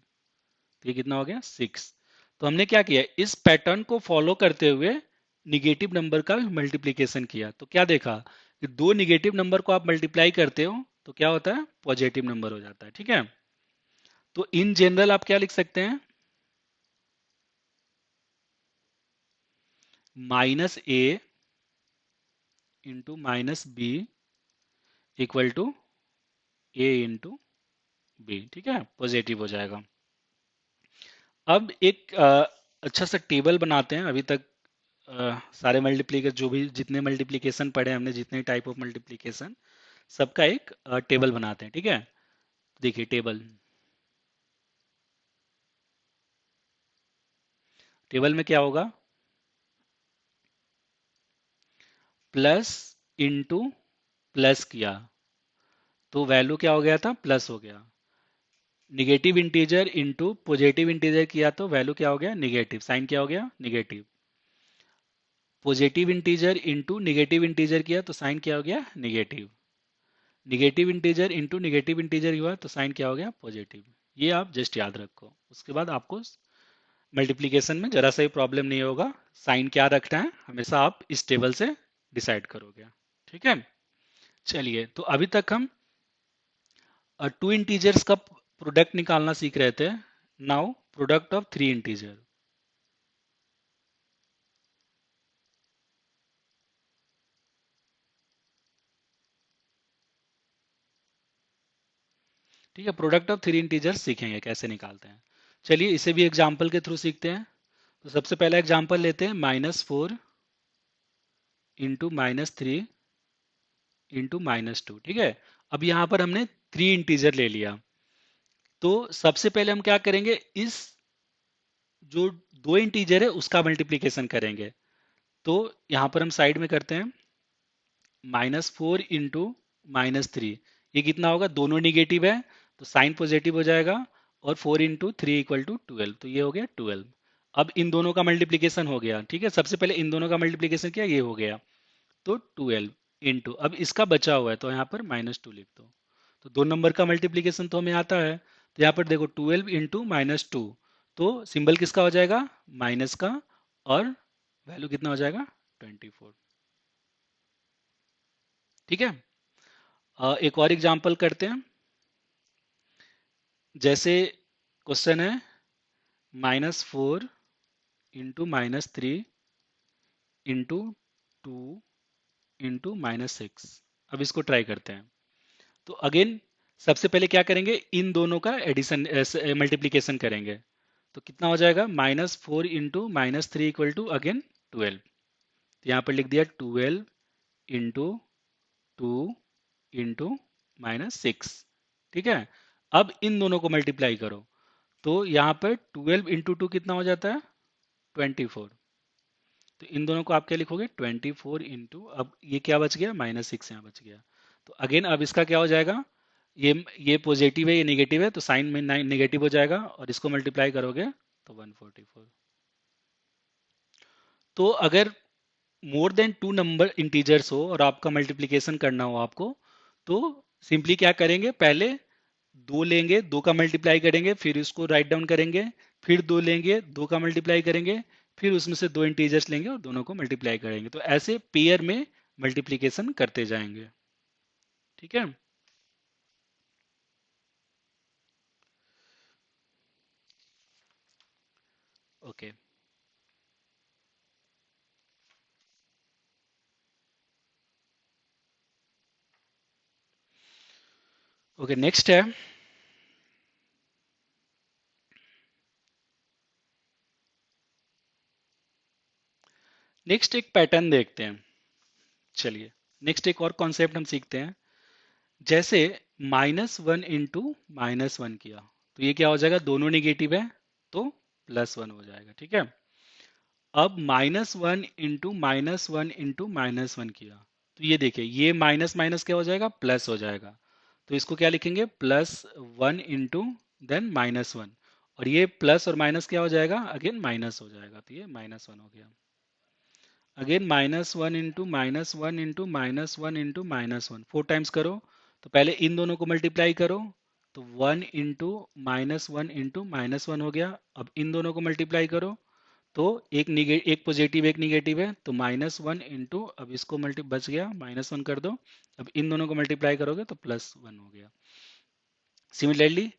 तो ये कितना हो गया, 6। तो हमने क्या किया, इस पैटर्न को फॉलो करते हुए निगेटिव नंबर का मल्टीप्लीकेशन किया, तो क्या देखा कि दो निगेटिव नंबर को आप मल्टीप्लाई करते हो तो क्या होता है, पॉजिटिव नंबर हो जाता है। ठीक है। तो इन जनरल आप क्या लिख सकते हैं, -a × -b = a × b। ठीक है, पॉजिटिव हो जाएगा। अब एक अच्छा सा टेबल बनाते हैं। अभी तक सारे मल्टीप्लीकेशन, जो भी जितने मल्टीप्लीकेशन पढ़े हमने, जितने टाइप ऑफ मल्टीप्लीकेशन, सबका एक टेबल बनाते हैं। ठीक है, देखिए टेबल, टेबल में क्या होगा, प्लस इंटू प्लस किया तो वैल्यू क्या हो गया था, प्लस हो गया। Negative integer into positive integer किया तो वैल्यू क्या हो गया, निगेटिव, साइन क्या हो गया, negative. Positive integer into negative integer किया तो साइन क्या हो गया, negative. Negative integer into negative integer हुआ तो साइन क्या हो गया, पॉजिटिव। ये आप जस्ट याद रखो, उसके बाद आपको मल्टीप्लीकेशन में जरा सा ही प्रॉब्लम नहीं होगा। साइन क्या रखना है हमेशा आप इस टेबल से डिसाइड करोगे। ठीक है। चलिए, तो अभी तक हम टू इंटीजर्स का प्रोडक्ट निकालना सीख रहे थे। Now product of three integer. ठीक है, प्रोडक्ट ऑफ थ्री इंटीजर सीखेंगे कैसे निकालते हैं। चलिए इसे भी एग्जाम्पल के थ्रू सीखते हैं। तो सबसे पहला एग्जाम्पल लेते हैं, -4 इंटू -3 इंटू -2। ठीक है, अब यहाँ पर हमने थ्री इंटीजर ले लिया। तो सबसे पहले हम क्या करेंगे, इस जो दो इंटीजर है उसका मल्टीप्लीकेशन करेंगे। तो यहाँ पर हम साइड में करते हैं, -4 इंटू -3। ये कितना होगा, दोनों निगेटिव है तो साइन पॉजिटिव हो जाएगा। और 4 इंटू थ्री इक्वल टू 12, तो ये हो गया 12। अब इन दोनों का मल्टीप्लीकेशन हो गया। ठीक है, सबसे पहले इन दोनों का मल्टीप्लीकेशन किया, ये हो गया। तो 12 इंटू, अब इसका बचा हुआ है तो यहाँ पर -2 लिख दो। तो दो नंबर का मल्टीप्लीकेशन तो हमें आता है। तो यहाँ पर देखो 12 इंटू -2, तो सिंबल किसका हो जाएगा, माइनस का। और वैल्यू कितना हो जाएगा, 24। ठीक है, एक और एग्जांपल करते हैं। जैसे क्वेश्चन है, -4 इंटू -3 इंटू 2 इंटू -6। अब इसको ट्राई करते हैं। तो अगेन सबसे पहले क्या करेंगे, इन दोनों का एडिशन मल्टीप्लीकेशन करेंगे। तो कितना हो जाएगा, -4 इंटू -3 इक्वल टू अगेन 12। तो यहाँ पर लिख दिया 12 इंटू 2 इंटू -6। ठीक है, अब इन दोनों को मल्टीप्लाई करो। तो यहाँ पर 12 इंटू 2 कितना हो जाता है, 24। तो इन दोनों को आप क्या लिखोगे, 24 इंटू, अब ये क्या बच गया, -6 यहाँ बच गया। तो अगेन अब इसका क्या हो जाएगा, ये पॉजिटिव है ये नेगेटिव है तो साइन में नेगेटिव हो जाएगा, और इसको मल्टीप्लाई करोगे तो 144। तो अगर more than two number integers हो और आपका मल्टीप्लीकेशन करना हो आपको, तो सिंपली क्या करेंगे, पहले दो लेंगे, दो का मल्टीप्लाई करेंगे, फिर उसको राइट डाउन करेंगे। फिर दो लेंगे, दो का मल्टीप्लाई करेंगे, फिर उसमें से दो इंटीजर्स लेंगे और दोनों को मल्टीप्लाई करेंगे। तो ऐसे पेयर में मल्टीप्लीकेशन करते जाएंगे। ठीक है, ओके। ओके, नेक्स्ट है, नेक्स्ट एक पैटर्न देखते हैं। चलिए नेक्स्ट एक और कॉन्सेप्ट हम सीखते हैं। जैसे -1 इंटू -1 किया, तो ये क्या हो जाएगा, दोनों निगेटिव है तो +1 हो जाएगा। ठीक है, अब -1 इंटू -1 इंटू -1 किया, तो ये देखिए ये माइनस माइनस क्या हो जाएगा, प्लस हो जाएगा। तो इसको क्या लिखेंगे, +1 इंटू देन -1। और ये प्लस और माइनस क्या हो जाएगा, अगेन माइनस हो जाएगा, तो ये -1 हो गया। Again -1 into -1 into -1 into -1, 4 times करो। तो पहले इन दोनों को मल्टीप्लाई करो। तो 1 इंटू -1 इंटू -1 हो गया। अब इन दोनों को मल्टीप्लाई करो। तो एक पॉजिटिव एक निगेटिव है तो -1 इंटू, अब इसको मल्टी बच गया, -1 कर दो। अब इन दोनों को मल्टीप्लाई करोगे तो +1 हो गया। Similarly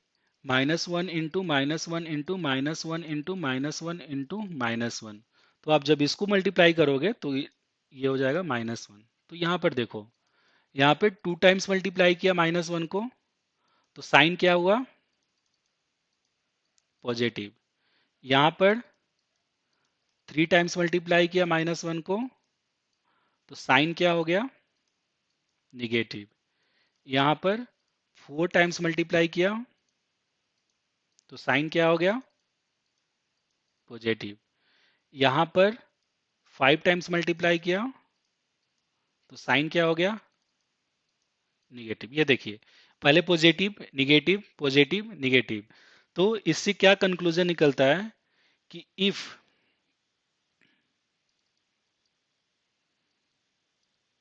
-1 into -1 into -1 into -1 into -1। तो आप जब इसको मल्टीप्लाई करोगे तो ये हो जाएगा -1। तो यहाँ पर देखो, यहाँ पे 2 टाइम्स मल्टीप्लाई किया -1 को, तो साइन क्या हुआ, पॉजिटिव। यहाँ पर 3 टाइम्स मल्टीप्लाई किया -1 को, तो साइन क्या हो गया, निगेटिव। यहाँ पर 4 टाइम्स मल्टीप्लाई किया, तो साइन क्या हो गया, पॉजिटिव। यहाँ पर 5 टाइम्स मल्टीप्लाई किया, तो साइन क्या हो गया, निगेटिव। ये देखिए, पहले पॉजिटिव निगेटिव पॉजिटिव निगेटिव। तो इससे क्या कंक्लूजन निकलता है कि if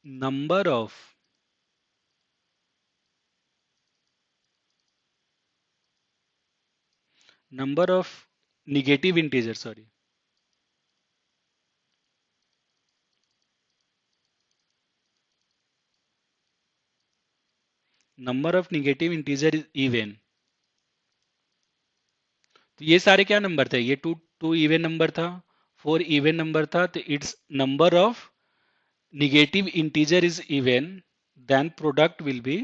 number of number of negative integer, sorry, number of negative integer is even, तो ये सारे क्या नंबर थे, ये टू टू इवन नंबर था, फोर इवन नंबर था, तो its number of negative integer is even, then product will be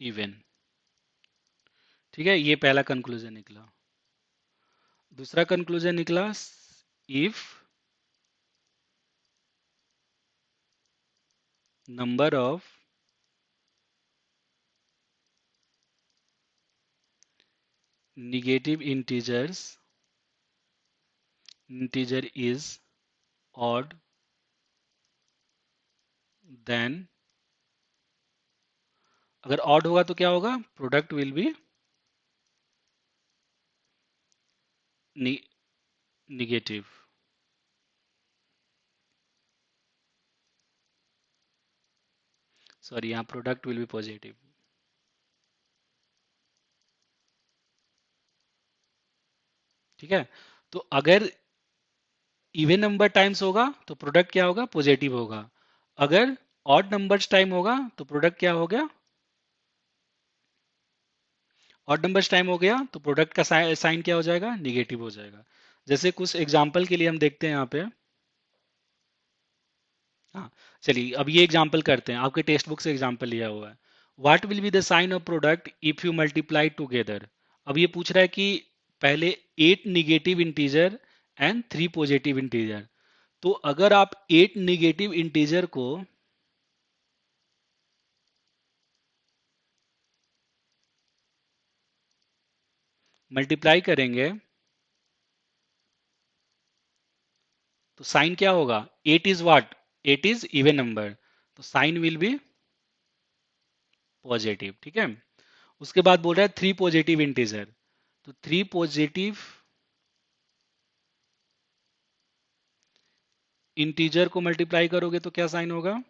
even. ठीक है, ये पहला कंक्लूजन निकला। दूसरा कंक्लूजन निकला, if number of negative integer is odd then, अगर ऑड होगा तो क्या होगा, product will B negative. Sorry, यहाँ प्रोडक्ट विल बी पॉजिटिव। ठीक है, तो अगर इवन नंबर टाइम्स होगा तो प्रोडक्ट क्या होगा, पॉजिटिव होगा। अगर ऑड नंबर्स टाइम होगा तो प्रोडक्ट क्या हो गया, ऑड नंबर्स टाइम हो गया, तो प्रोडक्ट का साइन क्या हो जाएगा, निगेटिव हो जाएगा। जैसे कुछ एग्जांपल के लिए हम देखते हैं यहाँ पे। हाँ, चलिए अब ये एग्जांपल करते हैं, आपके टेक्स्ट बुक से एग्जांपल लिया हुआ है। What will be the sign of product if you multiply together. अब ये पूछ रहा है कि पहले 8 negative integer and 3 positive integer. तो अगर आप 8 निगेटिव इंटीजर को मल्टीप्लाई करेंगे तो साइन क्या होगा, 8 is what, 8 is even number, तो साइन विल बी पॉजिटिव। ठीक है, उसके बाद बोल रहा है 3 पॉजिटिव इंटीजर, तो 3 पॉजिटिव इंटीजर को मल्टीप्लाई करोगे तो क्या साइन होगा,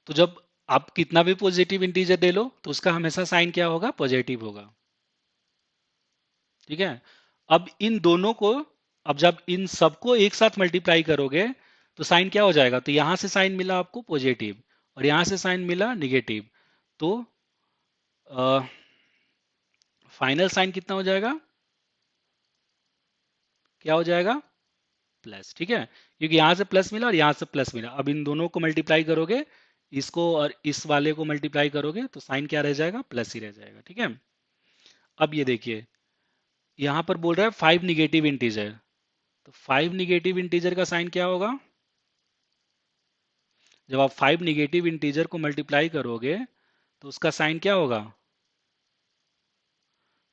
तो जब आप कितना भी पॉजिटिव इंटीजर ले लो तो उसका हमेशा साइन क्या होगा, पॉजिटिव होगा। ठीक है, अब इन दोनों को, अब जब इन सबको एक साथ मल्टीप्लाई करोगे तो साइन क्या हो जाएगा, तो यहां से साइन मिला आपको पॉजिटिव और यहां से साइन मिला निगेटिव, तो फाइनल साइन कितना हो जाएगा, क्या हो जाएगा, प्लस। ठीक है, क्योंकि यहां से प्लस मिला और यहां से प्लस मिला, अब इन दोनों को मल्टीप्लाई करोगे, इसको और इस वाले को मल्टीप्लाई करोगे तो साइन क्या रह जाएगा, प्लस ही रह जाएगा। ठीक है, अब ये देखिए, यहां पर बोल रहा है 5 निगेटिव इंटीजर, तो 5 निगेटिव इंटीजर का साइन क्या होगा, जब आप 5 निगेटिव इंटीजर को मल्टीप्लाई करोगे तो उसका साइन क्या होगा,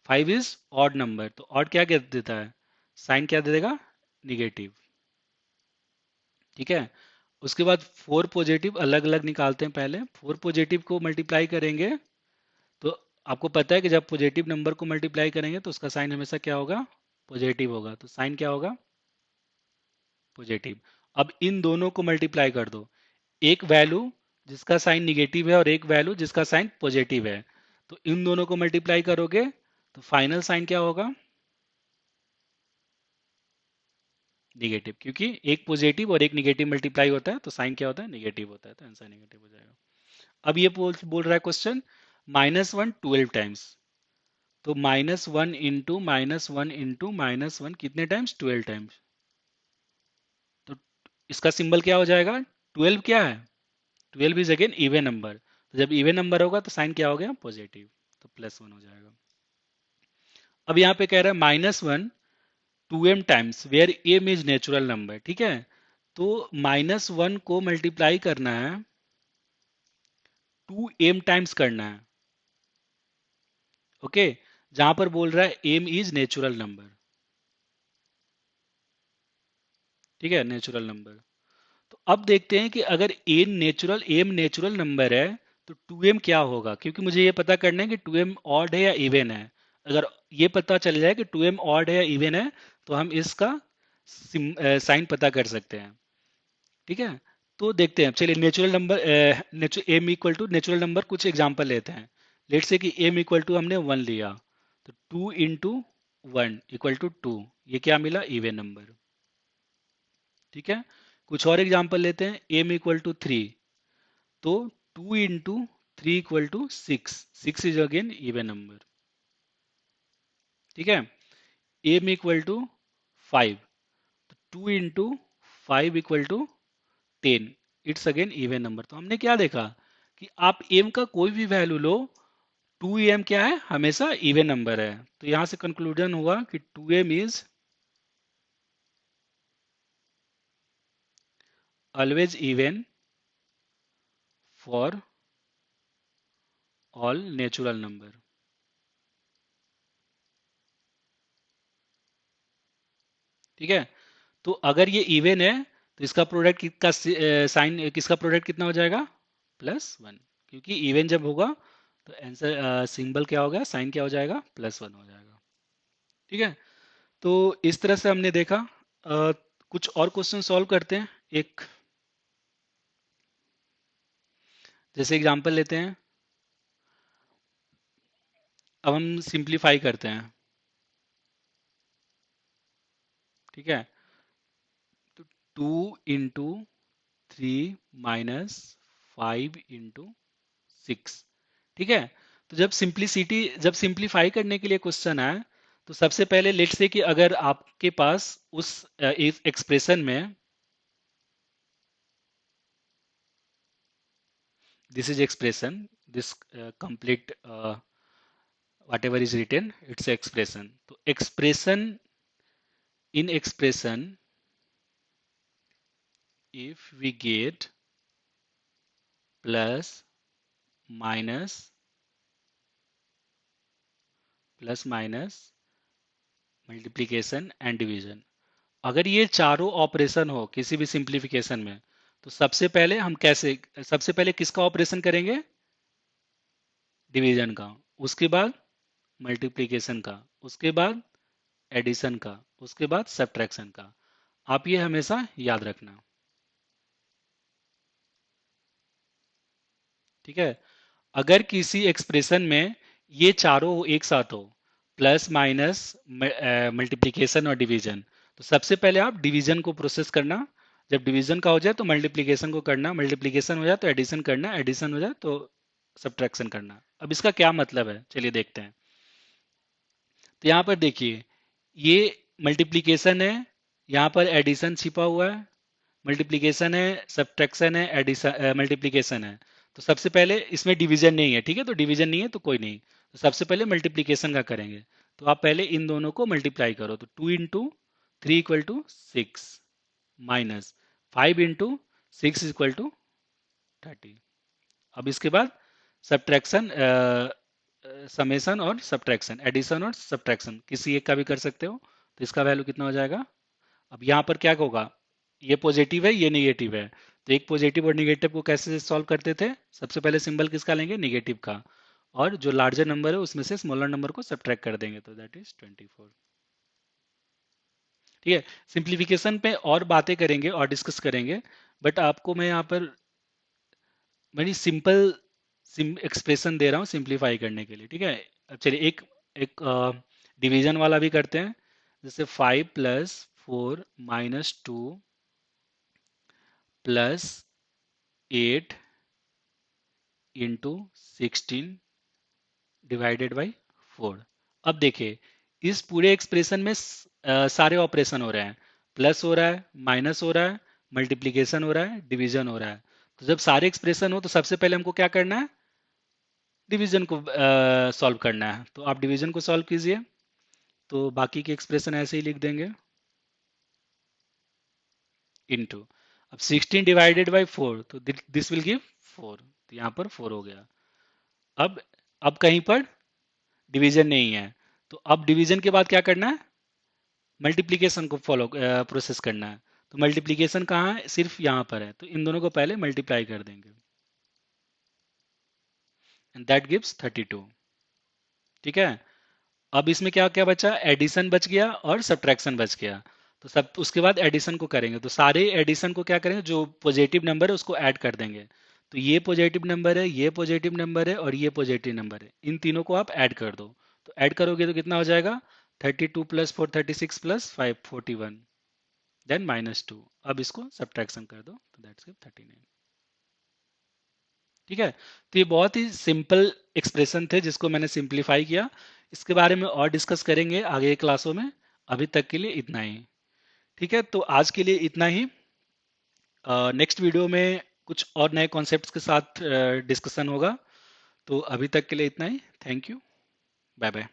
5 इज ऑड नंबर, तो ऑड क्या कह देता है, साइन क्या दे देगा, निगेटिव। ठीक है, उसके बाद 4 पॉजिटिव अलग अलग निकालते हैं, पहले 4 पॉजिटिव को मल्टीप्लाई करेंगे तो आपको पता है कि जब पॉजिटिव नंबर को मल्टीप्लाई करेंगे तो उसका साइन हमेशा क्या होगा, पॉजिटिव होगा, तो साइन क्या होगा, पॉजिटिव। अब इन दोनों को मल्टीप्लाई कर दो, एक वैल्यू जिसका साइन निगेटिव है और एक वैल्यू जिसका साइन पॉजिटिव है, तो इन दोनों को मल्टीप्लाई करोगे तो फाइनल साइन क्या होगा, निगेटिव, क्योंकि एक पॉजिटिव और एक निगेटिव मल्टीप्लाई होता है तो साइन क्या होता है, निगेटिव होता है, तो आंसर निगेटिव हो जाएगा। अब ये बोल रहा है क्वेश्चन, -1 12 टाइम्स, तो -1 इंटू -1 कितने टाइम्स, 12 टाइम्स, तो इसका सिंबल क्या हो जाएगा, 12 क्या है, 12 इज अगेन इवन नंबर, तो जब इवन नंबर होगा तो साइन क्या हो गया, पॉजिटिव, तो +1 हो जाएगा। अब यहाँ पे कह रहा है -1 2m times where m is natural number. ठीक है, तो -1 को मल्टीप्लाई करना है, 2m टाइम्स करना है। ओके, जहां पर बोल रहा है m इज नेचुरल नंबर। ठीक है, नेचुरल नंबर। तो अब देखते हैं कि अगर एम नेचुरल नंबर है तो 2m क्या होगा, क्योंकि मुझे ये पता करना है कि 2m ऑड है या इवन है। अगर ये पता चल जाए कि 2m ऑड है या इवन है तो हम इसका साइन पता कर सकते हैं। ठीक है, तो देखते हैं, चलिए natural number M equal to natural number कुछ एग्जांपल लेते हैं। लेट्स से कि एम इक्वल टू हमने 1 लिया, तो 2 इंटू 1 = 2, ये क्या मिला? Even number. ठीक है, कुछ और एग्जांपल लेते हैं। m = 3, तो 2 × 3 = 6, 6 इज अगेन इवन नंबर। ठीक है, m = 5, 2 × 5 = 10, it's again even number. तो हमने क्या देखा कि आप m का कोई भी वैल्यू लो, 2m क्या है? हमेशा इवन नंबर है। तो यहां से कंक्लूजन हुआ कि 2m is always even for all natural number. ठीक है, तो अगर ये इवन है तो इसका प्रोडक्ट किसका साइन, किसका प्रोडक्ट कितना हो जाएगा? +1, क्योंकि इवन जब होगा तो आंसर सिंबल क्या होगा? साइन क्या हो जाएगा? +1 हो जाएगा। ठीक है, तो इस तरह से हमने देखा। अ, कुछ और क्वेश्चन सॉल्व करते हैं। एक जैसे एग्जांपल लेते हैं। अब हम सिंप्लीफाई करते हैं। ठीक है, तो 2 × 3 - 5 × 6। ठीक है, तो जब सिंप्लीफाई करने के लिए क्वेश्चन आए, तो सबसे पहले लेट्स से कि अगर आपके पास उस एक्सप्रेशन में, this is expression, this complete whatever is written, it's expression. तो expression, in expression, if we get plus minus multiplication and division, अगर ये चारों ऑपरेशन हो किसी भी सिंप्लीफिकेशन में, तो सबसे पहले किसका ऑपरेशन करेंगे? डिवीजन का, उसके बाद मल्टीप्लीकेशन का, उसके बाद एडिशन का, उसके बाद सब्ट्रैक्शन का। आप ये हमेशा याद रखना। ठीक है, अगर किसी एक्सप्रेशन में ये चारों एक साथ हो, प्लस माइनस मल्टीप्लिकेशन और डिवीजन, तो सबसे पहले आप डिवीजन को प्रोसेस करना। जब डिवीजन का हो जाए तो मल्टीप्लिकेशन को करना, मल्टीप्लिकेशन हो जाए तो एडिशन करना, एडिशन हो जाए तो सब्ट्रैक्शन करना। अब इसका क्या मतलब है, चलिए देखते हैं। तो यहाँ पर देखिए, ये मल्टीप्लिकेशन है, यहाँ पर एडिशन छिपा हुआ है, मल्टीप्लिकेशन है, सब्ट्रैक्शन है, एडिशन मल्टीप्लिकेशन है। तो सबसे पहले इसमें डिवीजन नहीं है। ठीक है, तो डिवीजन नहीं है तो कोई नहीं, तो सबसे पहले मल्टीप्लिकेशन का करेंगे। तो आप पहले इन दोनों को मल्टीप्लाई करो, तो 2 × 3 = 6 माइनस 5 × 6 = 30। अब इसके बाद सब्ट्रैक्शन, समेशन और सब्ट्रैक्शन, एडिशन और सब्ट्रैक्शन किसी एक का भी कर सकते हो। तो इसका वैल्यू कितना हो जाएगा? अब यहाँ पर क्या होगा? ये पॉजिटिव है, ये नेगेटिव है, तो एक पॉजिटिव और नेगेटिव को कैसे सॉल्व करते थे? सबसे पहले सिंबल किसका लेंगे? नेगेटिव का, और जो लार्जर नंबर है उसमें से स्मॉलर नंबर को सब्ट्रैक्ट कर देंगे, तो दैट इज 24। ठीक है, सिंप्लीफिकेशन पे और बातें करेंगे और डिस्कस करेंगे, बट आपको मैं यहाँ पर बड़ी सिंपल एक्सप्रेशन दे रहा हूँ सिंप्लीफाई करने के लिए। ठीक है, अब चलिए एक डिवीजन वाला भी करते हैं। जैसे 5 + 4 - 2 +8 × 16 ÷ 4। अब देखिए, इस पूरे एक्सप्रेशन में सारे ऑपरेशन हो रहे हैं, प्लस हो रहा है, माइनस हो रहा है, मल्टीप्लीकेशन हो रहा है, डिवीजन हो रहा है। तो जब सारे एक्सप्रेशन हो तो सबसे पहले हमको क्या करना है? डिवीजन को सॉल्व करना है। तो आप डिवीजन को सॉल्व कीजिए, तो बाकी के एक्सप्रेशन ऐसे ही लिख देंगे, इनटू। अब 16 ÷ 4, तो दिस विल गिव 4, तो यहाँ पर 4 हो गया। अब अब कहीं पर डिवीजन नहीं है, तो अब डिवीजन के बाद क्या करना है? मल्टीप्लीकेशन को फॉलो प्रोसेस करना है। तो मल्टीप्लीकेशन कहाँ है? सिर्फ यहाँ पर है, तो इन दोनों को पहले मल्टीप्लाई कर देंगे, एंड दैट गिव्स 32। ठीक है, अब इसमें क्या क्या बचा? एडिशन बच गया और सब्ट्रैक्शन बच गया। तो सब उसके बाद एडिशन को करेंगे, तो सारे एडिशन को क्या करेंगे? जो पॉजिटिव नंबर है उसको ऐड कर देंगे। तो ये पॉजिटिव नंबर है, ये पॉजिटिव नंबर है, और ये पॉजिटिव नंबर है, इन तीनों को आप ऐड कर दो। तो ऐड करोगे तो कितना हो जाएगा? 32 प्लस 4 36 प्लस 5 41, देन -2। अब इसको सब्ट्रैक्शन कर दो तो दैट्स 39। ठीक है। तो ये बहुत ही सिंपल एक्सप्रेशन थे जिसको मैंने सिंप्लीफाई किया। इसके बारे में और डिस्कस करेंगे आगे के क्लासों में। अभी तक के लिए इतना ही। ठीक है, तो आज के लिए इतना ही। नेक्स्ट वीडियो में कुछ और नए कॉन्सेप्ट्स के साथ डिस्कशन होगा। तो अभी तक के लिए इतना ही। Thank you. Bye bye.